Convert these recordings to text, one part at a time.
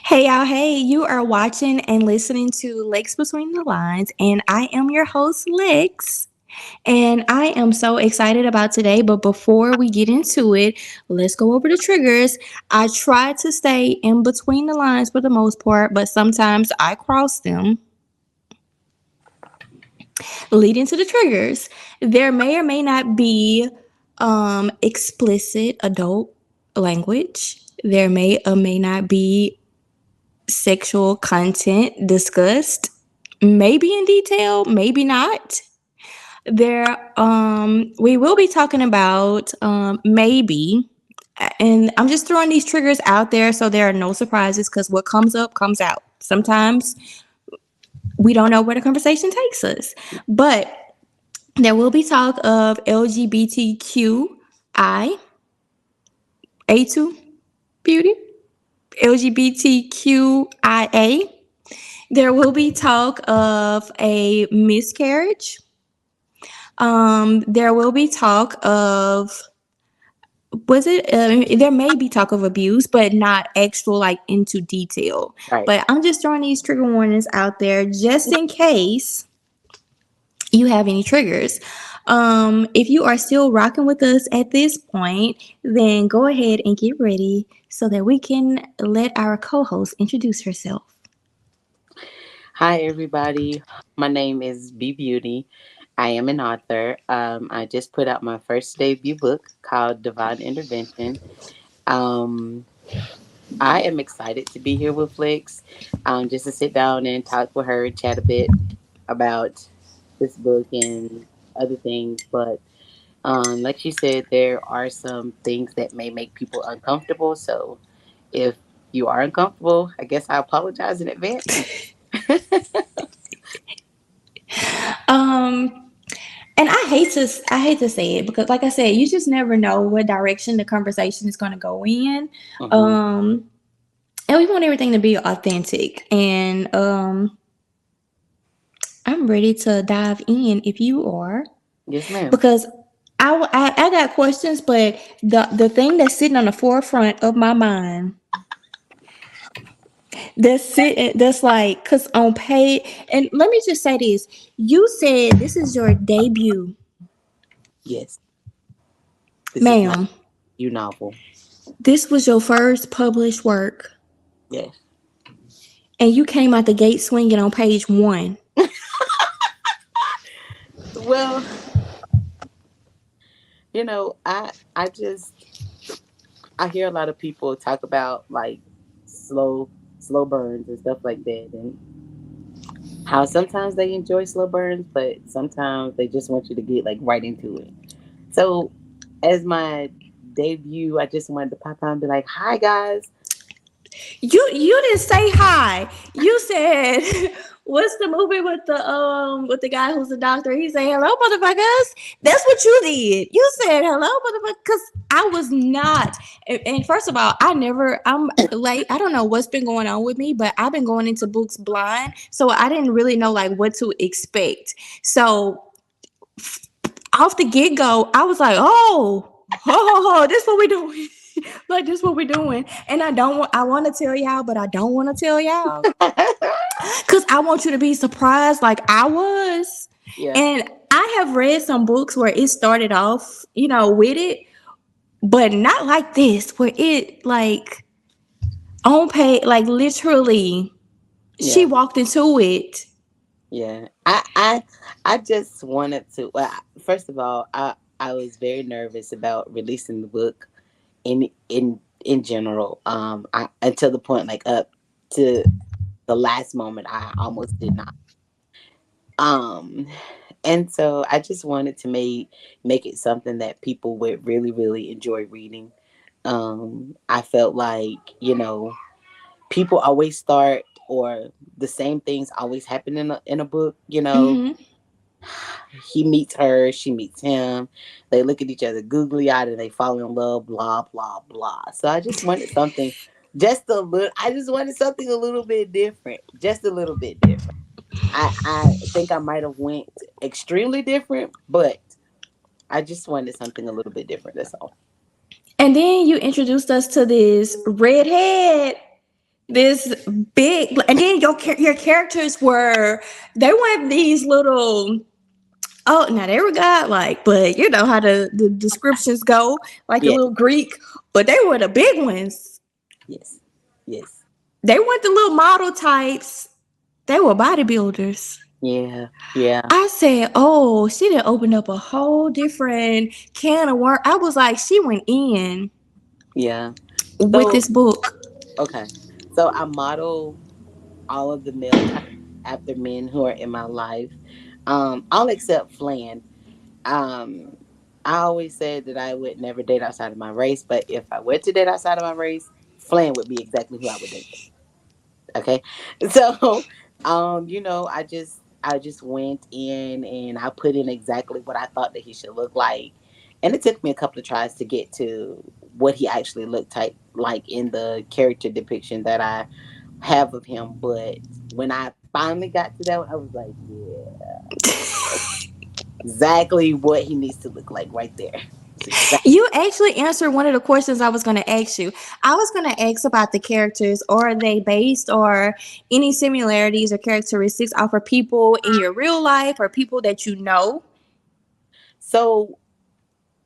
Hey y'all, hey, you are watching and listening to Lex.Between the Lines, and I am your host, Lex. And I am so excited about today. But before we get into it, let's go over the triggers. I try to stay in between the lines for the most part, but sometimes I cross them, leading to the triggers. There may or may not be explicit adult language. There may or may not be sexual content discussed, maybe in detail, maybe not. We will be talking about maybe, and I'm just throwing these triggers out there so there are no surprises because what comes up comes out. Sometimes we don't know where the conversation takes us, but there will be talk of LGBTQI, A2, beauty, LGBTQIA. There will be talk of a miscarriage. There will be talk of there may be talk of abuse, but not actual like into detail. Right. But I'm just throwing these trigger warnings out there just in case you have any triggers. If you are still rocking with us at this point, then go ahead and get ready so that we can let our co-host introduce herself. Hi, everybody. My name is B Beauty. I am an author. I just put out my first debut book called Divine Intervention. Um, I am excited to be here with Flix, just to sit down and talk with her, chat a bit about this book and other things. But like she said, there are some things that may make people uncomfortable. So if you are uncomfortable, I guess I apologize in advance. Um, And I hate to say it because like I said, you just never know what direction the conversation is gonna go in. hmm Um and we want everything to be authentic. And I'm ready to dive in if you are. Yes, ma'am. Because I got questions, but the thing that's sitting on the forefront of my mind that's like because on pay and let me just say this. You said this is your debut, Yes, this is my ma'am. new novel. This was your first published work, Yes. and you came out the gate swinging on page one. Well, I just I hear a lot of people talk about like slow burns and stuff like that, and how sometimes they enjoy slow burns, but sometimes they just want you to get like right into it. So, as my debut, I just wanted to pop out and be like, "Hi, guys." You didn't say hi. You said, "What's the movie with the guy who's a doctor?" He said, "Hello, motherfuckers." That's what you did. You said, "Hello, motherfuckers," because I was not. And first of all, I'm late. I don't know what's been going on with me, but I've been going into books blind, so I didn't really know like what to expect. So off the get go, I was like, oh, this what we doing. Like this what we doing. And I want to tell y'all, but I don't want to tell y'all. Cause I want you to be surprised like I was. Yeah. And I have read some books where it started off, with it, but not like this, where it like on page, like literally she Yeah. walked into it. Yeah, I just wanted to. Well, first of all, I was very nervous about releasing the book in general. Until the point like up to the last moment, I almost did not. Um, and so I just wanted to make it something that people would really enjoy reading. I felt like people always start or the same things always happen in a book. Hmm. He meets her, she meets him. They look at each other googly eyed and they fall in love, blah, blah, blah. So I just wanted something I just wanted something a little bit different. Just a little bit different. I think I might have went extremely different, but I just wanted something a little bit different, that's all. And then you introduced us to this redhead this big, and then your characters were, they weren't these little. Oh, now they were godlike, but you know how the descriptions go, like the Yes, little Greek, but they were the big ones. yes, yes. They weren't the little model types. They were bodybuilders. Yeah, yeah, I said, "Oh, she done opened up a whole different can of work." I was like, "She went in yeah. with So this book." okay, so I model all of the male types after men who are in my life. All except Flan. Um, I always said that I would never date outside of my race, but if I were to date outside of my race, Flan would be exactly who I would date. Okay. So, I just went in and I put in exactly what I thought that he should look like. And it took me a couple of tries to get to what he actually looked like in the character depiction that I have of him. But when I finally got to that one, I was like, yeah, exactly what he needs to look like right there. It's exactly. You actually answered one of the questions I was going to ask you. I was going to ask about the characters. Are they based or any similarities or characteristics off of people in your real life or people that you know? So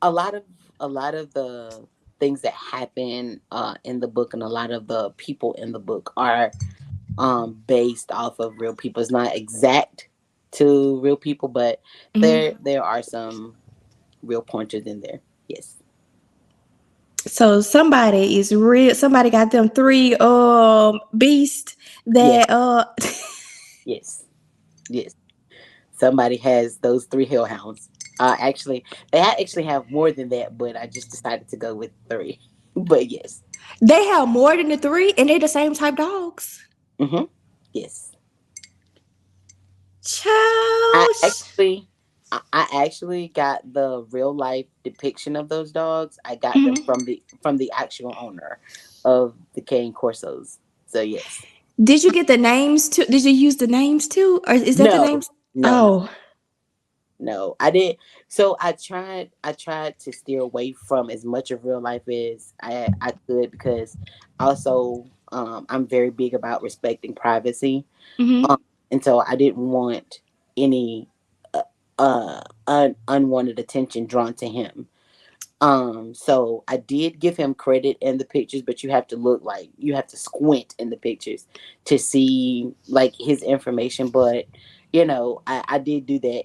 a lot of a lot of the things that happen in the book and a lot of the people in the book are based off of real people. It's not exact to real people, but Mhm. there are some real pointers in there. Yes. So somebody is real. Somebody got them three beasts Yes. that Yes. Yes. Somebody has those three hellhounds. Actually, actually have more than that, but I just decided to go with three. But yes. they have more than the three, and they're the same type dogs. Mm-hmm. Yes. I Child. actually, I actually got the real life depiction of those dogs. I got them Mhm. from the actual owner of the cane corsos. So yes. Did you get the names too? Did you use the names too, or is that the No, names? no, no, Oh, no. I did. So I tried to steer away from as much of real life as I could because also I'm very big about respecting privacy. Um, mm-hmm. and so I didn't want any unwanted attention drawn to him. So I did give him credit in the pictures, but you have to squint in the pictures to see like his information. But I did do that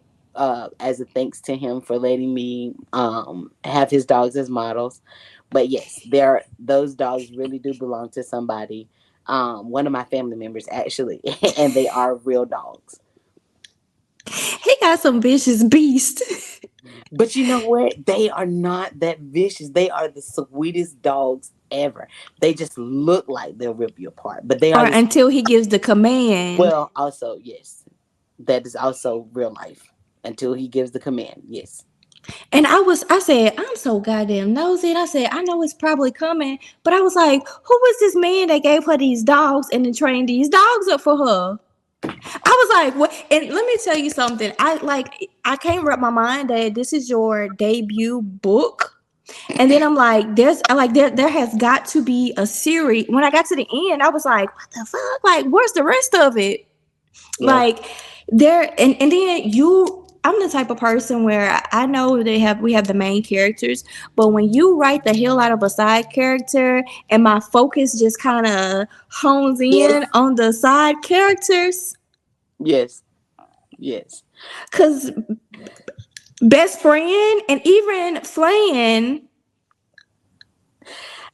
as a thanks to him for letting me have his dogs as models. But yes, those dogs really do belong to somebody. One of my family members actually, and they are real dogs. He got some vicious beast. But you know what? They are not that vicious. They are the sweetest dogs ever. They just look like they'll rip you apart. But they Or are until he gives the command. well, also, yes. That is also real life. Until he gives the command. Yes. And I said, I'm so goddamn nosy. And I said, I know it's probably coming. But I was like, who was this man that gave her these dogs and then trained these dogs up for her? I was like, what? And let me tell you something. I can't wrap my mind that this is your debut book. And then I'm like, there has got to be a series. When I got to the end, I was like, what the fuck? Like, where's the rest of it? Yeah. Like there and then you I'm the type of person where I know we have the main characters, but when you write the hell out of a side character and my focus just kind of hones Yes. in on the side characters, Yes. Yes. cuz best friend and even Flan.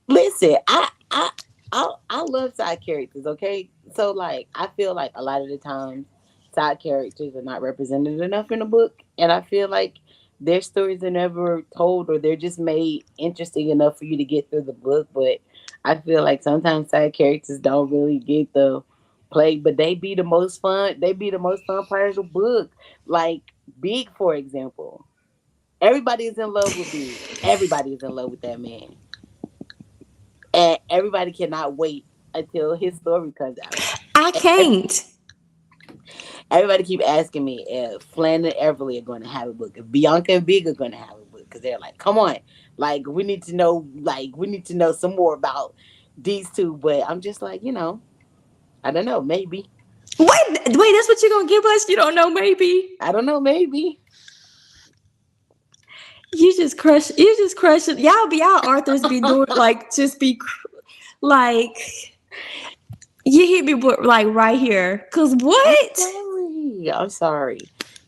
Listen, I love side characters, okay? So like I feel like a lot of the times side characters are not represented enough in a book, and I feel like their stories are never told or they're just made interesting enough for you to get through the book, but I feel like sometimes side characters don't really get the play, but they be the most fun. They be the most fun part of the book. Like Big, for example. Everybody is in love with Big. Everybody is in love with that man and everybody cannot wait until his story comes out. I And can't. everybody keep asking me if Flan and Everly are going to have a book, if Bianca and Big are going to have a book, because they're like, come on, like we need to know some more about these two. But I'm just like, I don't know. Maybe. Wait, that's what you're gonna give us? You don't know, maybe? I don't know. Maybe. You just crush it. Y'all be y'all authors be doing like just be like you hit me with like right here. Cause I'm what? sorry. I'm sorry.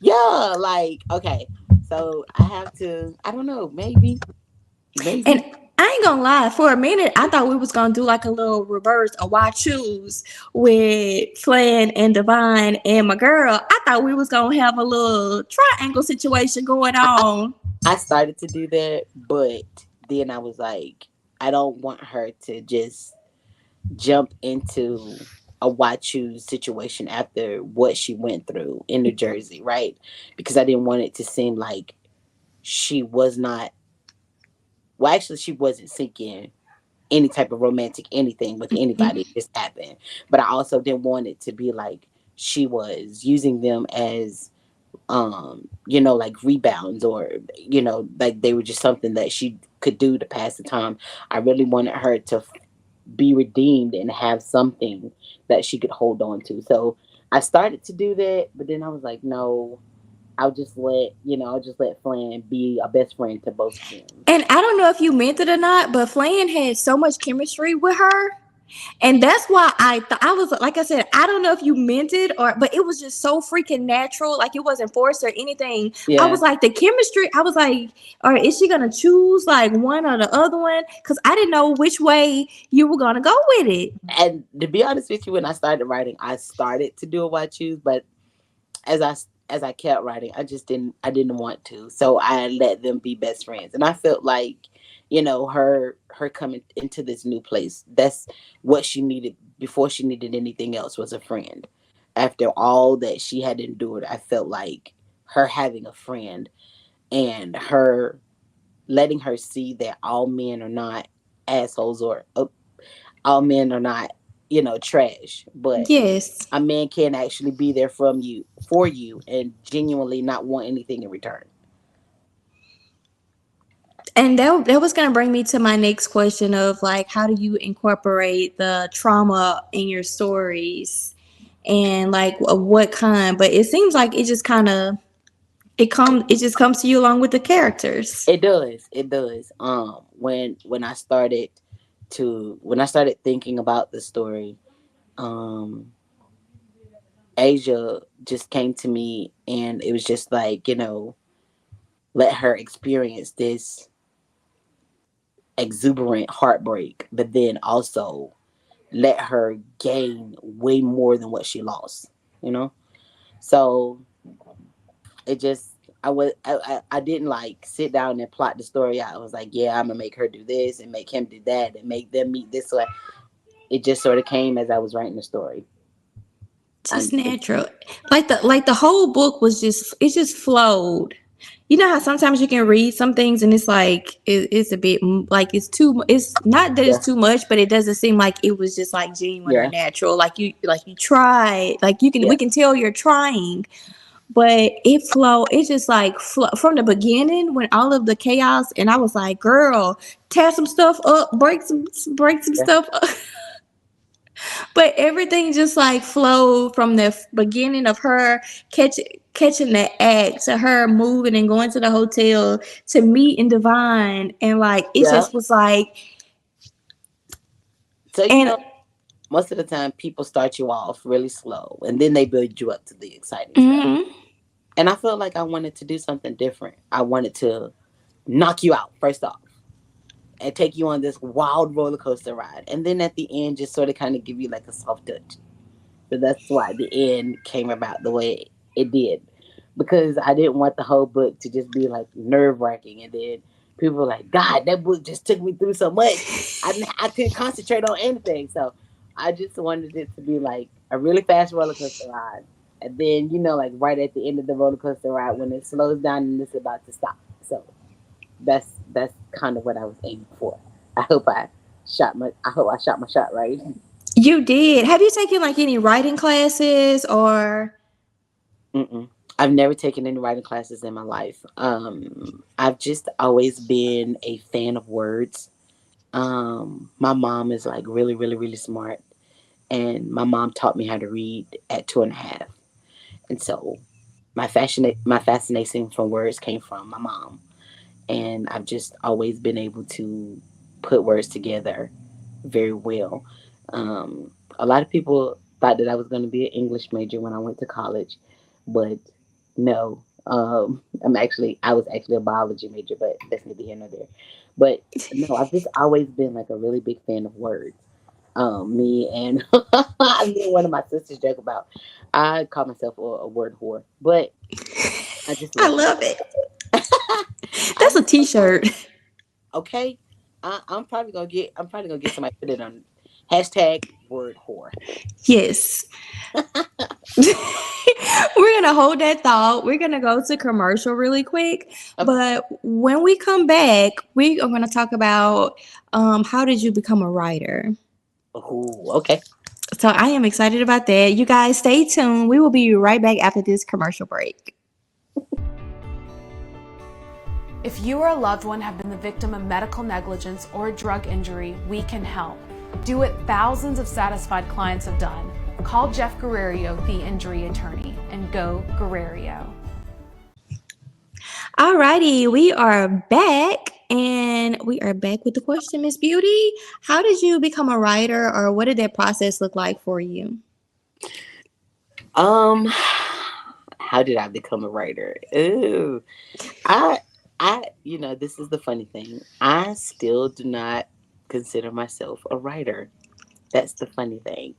Yeah, like okay. So I have to. I don't know. Maybe. And Maybe. I ain't gonna lie, for a minute I thought we was gonna do like a little reverse a why choose with Flan and Divine and my girl. I thought we was gonna have a little triangle situation going on. I started to do that, but then I was like, I don't want her to just jump into a why choose situation after what she went through in New Jersey, right? Because I didn't want it to seem like she was not, well, actually, she wasn't seeking any type of romantic anything with anybody. It just happened. But I also didn't want it to be like she was using them as like rebounds, or like they were just something that she could do to pass the time. I really wanted her to be redeemed and have something that she could hold on to. So I started to do that, but then I was like, no, I'll just let Flan be a best friend to both of them. And I don't know if you meant it or not, but Flan had so much chemistry with her. And that's why I was like I said, I don't know if you meant it or but it was just so freaking natural, like it wasn't forced or anything. I Yeah. was like the chemistry, I was like, all right, is she gonna choose like one or the other one? Because I didn't know which way you were gonna go with it. And to be honest with you, when I started writing, I started to do a what choose, but as I kept writing, I didn't want to. So I let them be best friends. And I felt like, her coming into this new place, that's what she needed before she needed anything else, was a friend. After all that she had endured, I felt like her having a friend and her letting her see that all men are not assholes, or all men are not, trash, but Yes. a man can actually be there from you for you and genuinely not want anything in return. And that was gonna bring me to my next question of like how do you incorporate the trauma in your stories and like what kind? But it seems like it just kind of it just comes to you along with the characters. It does. It does. When I started thinking about the story, um, Asia just came to me, and it was just like, let her experience this exuberant heartbreak, but then also let her gain way more than what she lost. You know, so it just I didn't like sit down and plot the story out. I was like, yeah, I'm gonna make her do this and make him do that and make them meet this way. It just sort of came as I was writing the story. Just And natural. Like the whole book was just it just flowed. You know how sometimes you can read some things and it's like it's a bit like it's not that yeah, it's too much, but it doesn't seem like it was just like genuine or yeah, natural. Like you try, like you can yeah, we can tell you're trying, but it just like flow from the beginning when all of the chaos and I was like, girl, tear some stuff up, break some yeah, stuff up. But everything just like flowed from the beginning of her catching the act to her moving and going to the hotel to meet and Divine and like it yeah. just was like So and most of the time people start you off really slow and then they build you up to the exciting stuff. mm, And I felt like I wanted to do something different. I wanted to knock you out first off and take you on this wild roller coaster ride, and then at the end just sort of kind of give you like a soft touch. So that's why the end came about the way it did. Because I didn't want the whole book to just be like nerve wracking, and then people were like, God, that book just took me through so much. I couldn't concentrate on anything. So I just wanted it to be like a really fast roller coaster ride. And then, like right at the end of the roller coaster ride when it slows down and it's about to stop. So that's kind of what I was aiming for. I hope I shot my shot right. you did. Have you taken like any writing classes or Mm-mm. I've never taken any writing classes in my life. I've just always been a fan of words. My mom is like really, really, really smart, and my mom taught me how to read at 2.5. And so my fascination from words came from my mom, and I've just always been able to put words together very well. A lot of people thought that I was going to be an English major when I went to college, but no. I was actually a biology major, but that's neither here nor there. But no, I've just always been like a really big fan of words. Me and me and one of my sisters joke about. I call myself a word whore, but I just I love love it. I That's a just love words. t-shirt. Okay, I'm probably gonna get somebody to put it on hashtag word whore. Yes. We're gonna hold that thought. We're gonna go to commercial really quick, Okay. but when we come back, we are gonna talk about how did you become a writer. Ooh, okay. So I am excited about that. You guys stay tuned. We will be right back after this commercial break. If you or a loved one have been the victim of medical negligence or a drug injury, we can help. Do what thousands of satisfied clients have done. Call Jeff Guerrero, the injury attorney, and go Guerrero. Alrighty, we are back, and we are back with the question, Miss Beauty. How did you become a writer, or what did that process look like for you? Um, how did I become a writer? Ooh, I, this is the funny thing. I still do not consider myself a writer. That's the funny thing.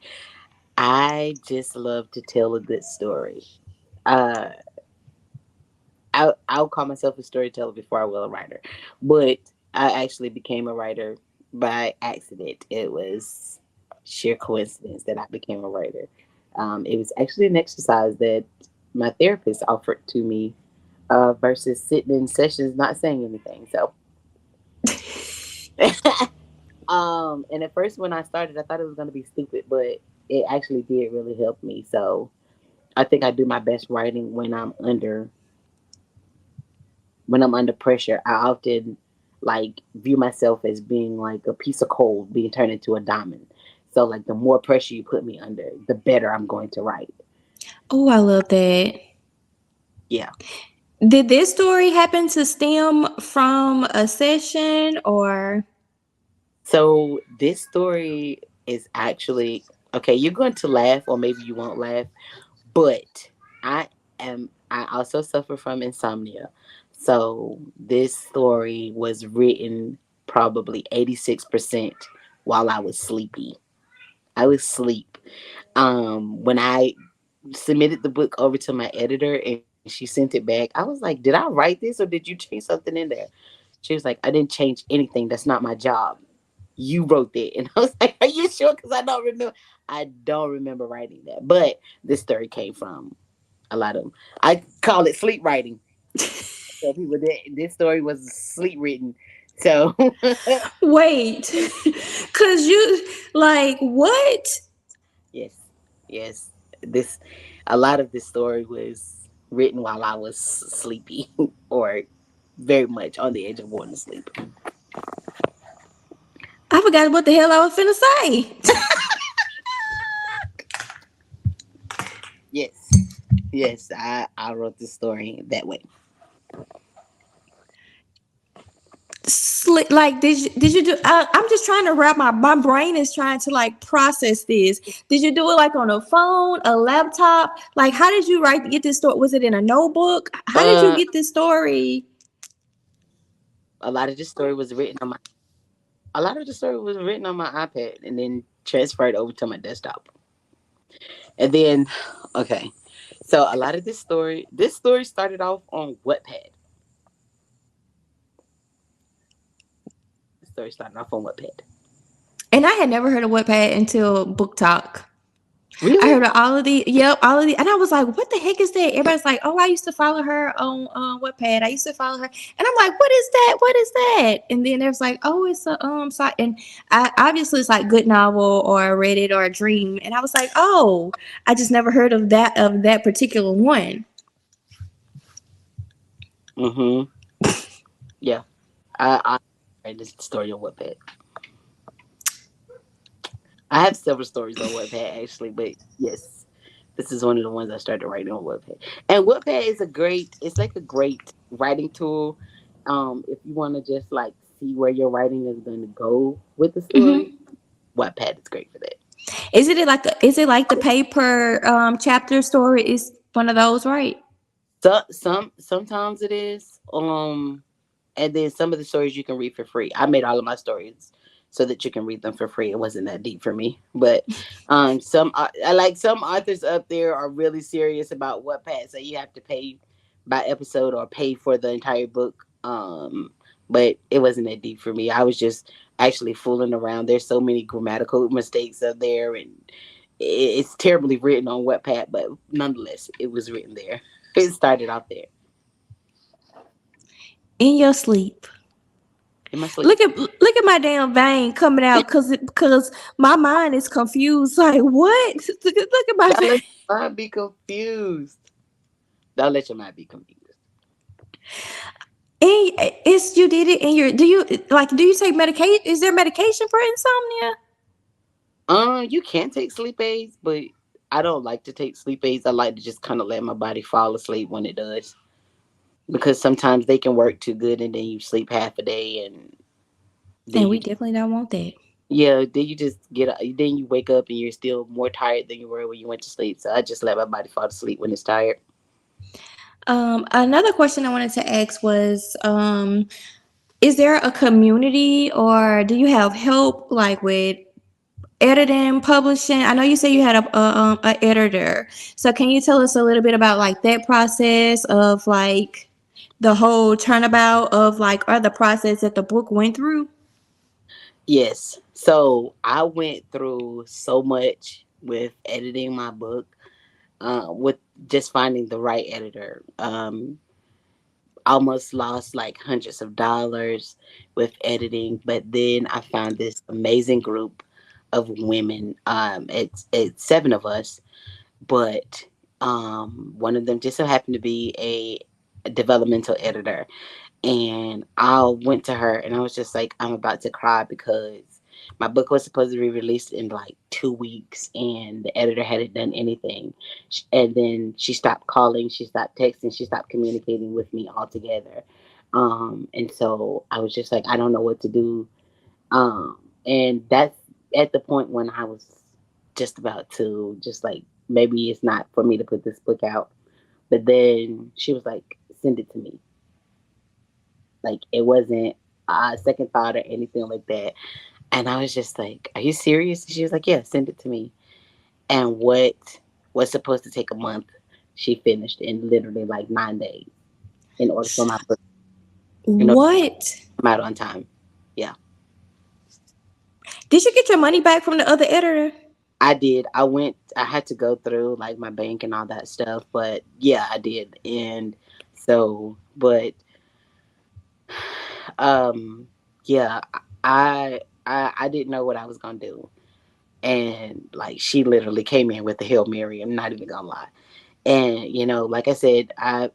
I just love to tell a good story. Uh, I'll call myself a storyteller before I will a writer, but I actually became a writer by accident. It was sheer coincidence that I became a writer. It was actually an exercise that my therapist offered to me versus sitting in sessions not saying anything. So, and at first when I started, I thought it was going to be stupid, but it actually did really help me. So I think I do my best writing when I'm under pressure. I often like view myself as being like a piece of coal being turned into a diamond. So like the more pressure you put me under, the better I'm going to write. Oh, I love that. Yeah. Did this story happen to stem from a session or? So this story is actually okay, you're going to laugh or maybe you won't laugh, but I also suffer from insomnia. So this story was written probably 86% while I was sleepy. I was asleep. When I submitted the book over to my editor and she sent it back, I was like, "Did I write this or did you change something in there?" She was like, "I didn't change anything. That's not my job. You wrote that." And I was like, "Are you sure?" Because I don't remember. I don't remember writing that. But this story came from a lot of. I call it sleep writing. So people, this story was sleep written. So Wait, cause you like what? yes, yes. This a lot of this story was written while I was sleepy or very much on the edge of going to sleep. I forgot what the hell I was finna say. Yes, yes. I wrote this story that way. Like did you do? I'm just trying to wrap my brain is trying to like process this. Did you do it like on a phone, a laptop? Like how did you get this story? Was it in a notebook? How did you Uh, get this story? a lot of this story was written on my. A lot of the story was written on my iPad and then transferred over to my desktop. And then, okay, so a lot of this story started off on Wattpad. The story started off on Wattpad. And I had never heard of Wattpad until Book Talk. I Really? heard of all of the, yep, all of the, and I was like, "What the heck is that?" Everybody's like, "Oh, I used to follow her on Wattpad. I used to follow her," and I'm like, "What is that? What is that?" And then there's like, "Oh, it's a site," and obviously it's like good novel or a Reddit or a Dream, and I was like, "Oh, I just never heard of that particular one." Mm-hmm. Yeah. I read this story on Wattpad. I have several stories on Wattpad actually, but yes, this is one of the ones I started writing on Wattpad. And Wattpad is a great. It's like a great writing tool. If you want to just like see where your writing is going to go with the story, Hmm. Wattpad is great for that. Is it like the paper chapter story is one of those, right? So sometimes it is. And then some of the stories you can read for free. I made all of my stories so that you can read them for free. It wasn't that deep for me, but I like some authors up there are really serious about what Pat say you have to pay by episode or pay for the entire book. But it wasn't that deep for me. I was just actually fooling around. There's so many grammatical mistakes up there, and it's terribly written on Wattpad, but nonetheless, it was written there. It started off there In your sleep. in my sleep. Look at my damn vein coming out because my mind is confused. Like what? Look at my Don't vein. let your mind be confused. Don't let your mind be confused. And it's you did it in your do you take medication? Is there medication for insomnia? You can take sleep aids, but I don't like to take sleep aids. I like to just kind of let my body fall asleep when it does, because sometimes they can work too good, and then you sleep half a day, and then And you we definitely don't want that. yeah, then you just then you wake up and you're still more tired than you were when you went to sleep. So I just let my body fall asleep when it's tired. Another question I wanted to ask was, is there a community or do you have help like with editing, publishing? I know you say you had a editor. So can you tell us a little bit about like that process of like the whole turnabout of like or the process that the book went through? Yes. So I went through so much with editing my book, with just finding the right editor. Almost lost like hundreds of dollars with editing, but then I found this amazing group of women. It's seven of us, but one of them just so happened to be a developmental editor, and I went to her and I was just like, I'm about to cry because my book was supposed to be released in like 2 weeks and the editor hadn't done anything. And then she stopped calling, she stopped texting, she stopped communicating with me altogether. And so I was just like, I don't know what to do. And that's at the point when I was just about to just like, maybe it's not for me to put this book out. But then she was like, send it to me. Like it wasn't a second thought or anything like that. And I was just like, "Are you serious?" And she was like, "Yeah, send it to me." And what was supposed to take a month, she finished in literally like 9 days in order for my book, in order What? to come out on time. Yeah, Did you get your money back from the other editor? I did. I went. I had to go through like my bank and all that stuff, but yeah, I did. And so, but um, yeah, I didn't know what I was gonna do. And like she literally came in with the Hail Mary. I'm not even gonna lie. And like I said, I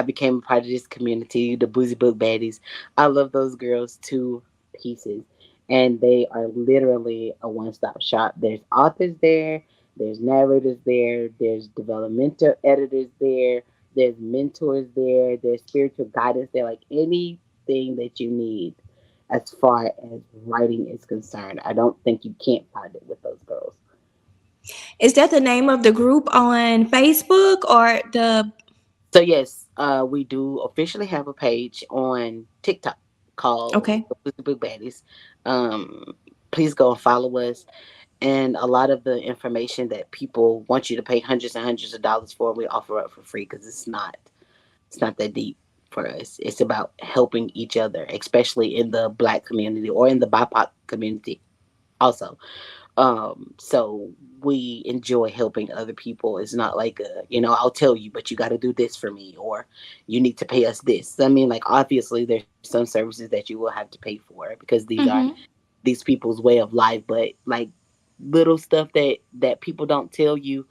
became a part of this community, the Boozy Book Baddies. I love those girls to pieces, and they are literally a one-stop shop. There's authors there, there's narrators there, there's developmental editors there, there's mentors there, there's spiritual guidance there, like anything that you need as far as writing is concerned. I don't think you can't find it with those girls. Is that the name of the group on Facebook or the So yes, we do officially have a page on TikTok called okay. the Boozy Book Baddies. Please go and follow us. And a lot of the information that people want you to pay hundreds and hundreds of dollars for, we offer up for free because it's not that deep for us. It's about helping each other, especially in the Black community or in the BIPOC community also. So we enjoy helping other people. It's not like I'll tell you, but you got to do this for me, or you need to pay us this. I mean, like obviously there's some services that you will have to pay for because Mm-hmm. these people's way of life. But like little stuff that people don't tell you,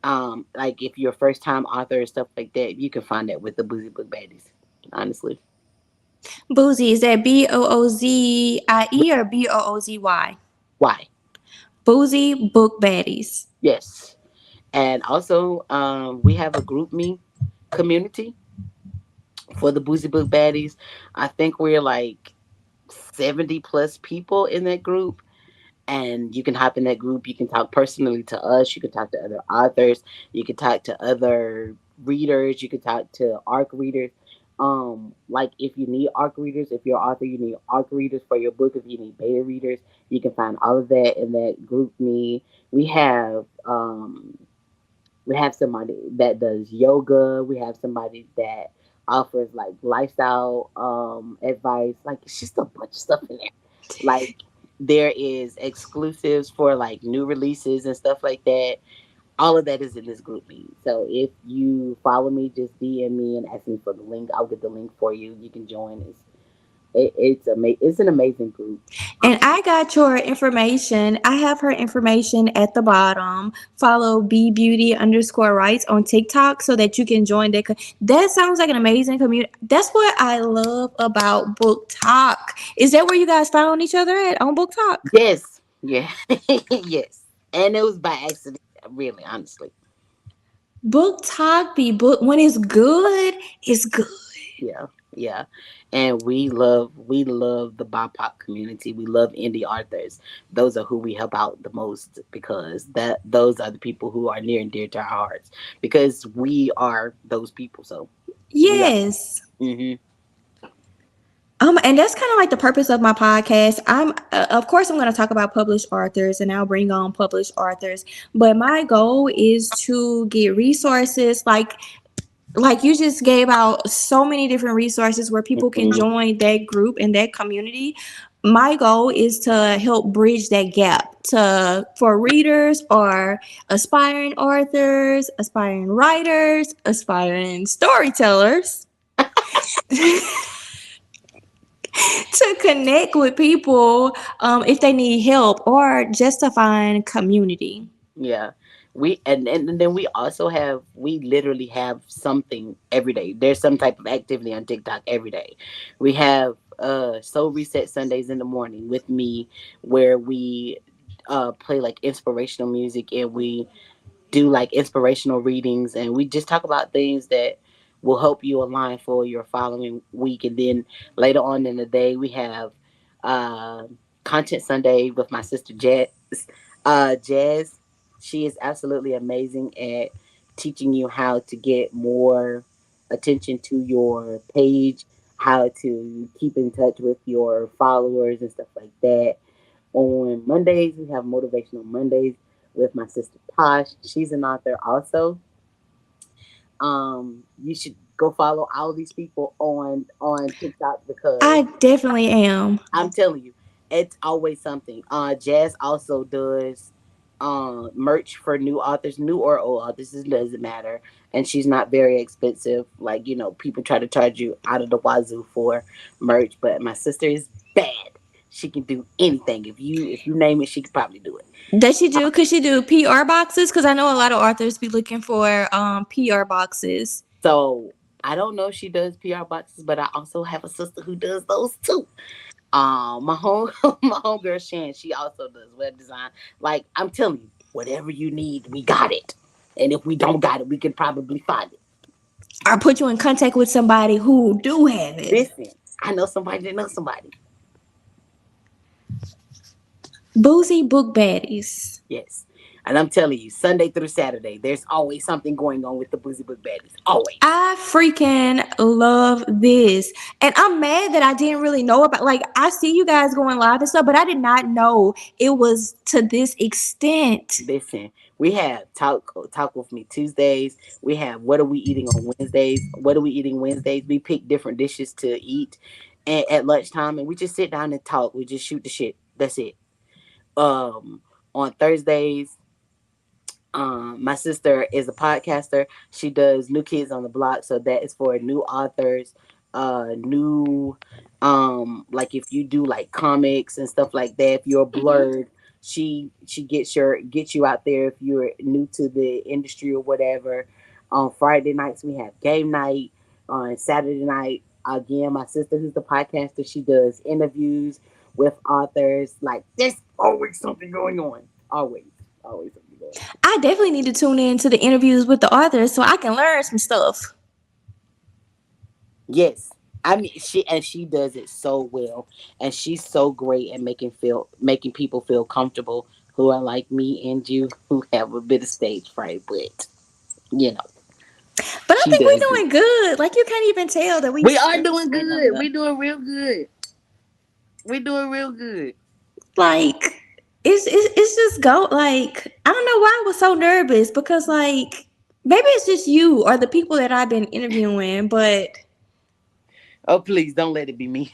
like if you're a first time author and stuff like that, you can find that with the Boozy Book Baddies. Honestly, Boozy, is that Boozie or Boozy? why? Boozy Book Baddies. Yes. And also, we have a group me community for the Boozy Book Baddies. I think we're like 70 plus people in that group, and you can hop in that group. You can talk personally to us. You can talk to other authors. You can talk to other readers. You can talk to ARC readers. Like if you need ARC readers, if you're an author, you need ARC readers for your book. If you need beta readers, you can find all of that in that group. Me, we have we have somebody that does yoga. We have somebody that offers like lifestyle advice. Like it's just a bunch of stuff in there. Like there is exclusives for like new releases and stuff like that. All of that is in this group me. So if you follow me, just DM me and ask me for the link. I'll get the link for you. You can join. It's an amazing group. And I got your information. I have her information at the bottom. Follow _rights on TikTok so that you can join that. That sounds like an amazing community. That's what I love about Book Talk. Is that where you guys found each other at on Book Talk? Yes, yeah, yes. And it was by accident, really, honestly. Book Talk be book when it's good, it's good. Yeah, yeah. And we love the BIPOC community. We love indie authors. Those are who we help out the most because that those are the people who are near and dear to our hearts. Because we are those people. So we are. Yes. Hmm. And that's kind of like the purpose of my podcast. Of course, I'm going to talk about published authors, and I'll bring on published authors. But my goal is to get resources like you just gave out so many different resources where people can Hmm. join that group and that community. My goal is to help bridge that gap to for readers or aspiring authors, aspiring writers, aspiring storytellers to connect with people if they need help or just to find community. Yeah. And then we literally have something every day. There's some type of activity on TikTok every day. We have Soul Reset Sundays in the morning with me where we play like inspirational music and we do like inspirational readings and we just talk about things that will help you align for your following week. And then later on in the day we have uh, content Sunday with my sister Jazz. She is absolutely amazing at teaching you how to get more attention to your page, how to keep in touch with your followers and stuff like that. On Mondays, we have Motivational Mondays with my sister Tosh. She's an author also. You should go follow all these people on TikTok because I definitely am. I'm telling you, it's always something. Jazz also does merch for new authors, new or old authors. It doesn't matter, and she's not very expensive. Like people try to charge you out of the wazoo for merch, but my sister is bad. She can do anything. If you name it, she could probably do it. Does she do? Could she do PR boxes? Because I know a lot of authors be looking for PR boxes. So I don't know if she does PR boxes, but I also have a sister who does those too. My home my homegirl Shan, she also does web design. Like I'm telling you, whatever you need, we got it. And if we don't got it, we can probably find it. Or put you in contact with somebody who do have it. Listen, I know somebody that knows somebody. Boozy Book Baddies. Yes. And I'm telling you, Sunday through Saturday, there's always something going on with the Boozy Book Baddies. Always. I freaking love this. And I'm mad that I didn't really know about like I see you guys going live and stuff, but I did not know it was to this extent. Listen, we have talk with me Tuesdays. We have what are we eating on Wednesdays? What are we eating Wednesdays? We pick different dishes to eat at lunchtime, and we just sit down and talk. We just shoot the shit. That's it. On Thursdays, my sister is a podcaster. She does New Kids on the Block, so that is for new authors, new like if you do like comics and stuff like that, if you're blurred, she gets you out there if you're new to the industry or whatever. On Friday nights we have game night. On Saturday night, again, my sister who's the podcaster, she does interviews with authors. Like there's always something going on. Always, always something going on. I definitely need to tune in to the interviews with the authors so I can learn some stuff. Yes. I mean, she does it so well, and she's so great at making people feel comfortable who are like me and you who have a bit of stage fright, but you know But I she think does we're it. doing good. Like you can't even tell that we We are we doing sitting over good. there. We doing real good. We doing real good. Like it's just go like I don't know why I was so nervous because like maybe it's just you or the people that I've been interviewing, but Oh, please don't let it be me.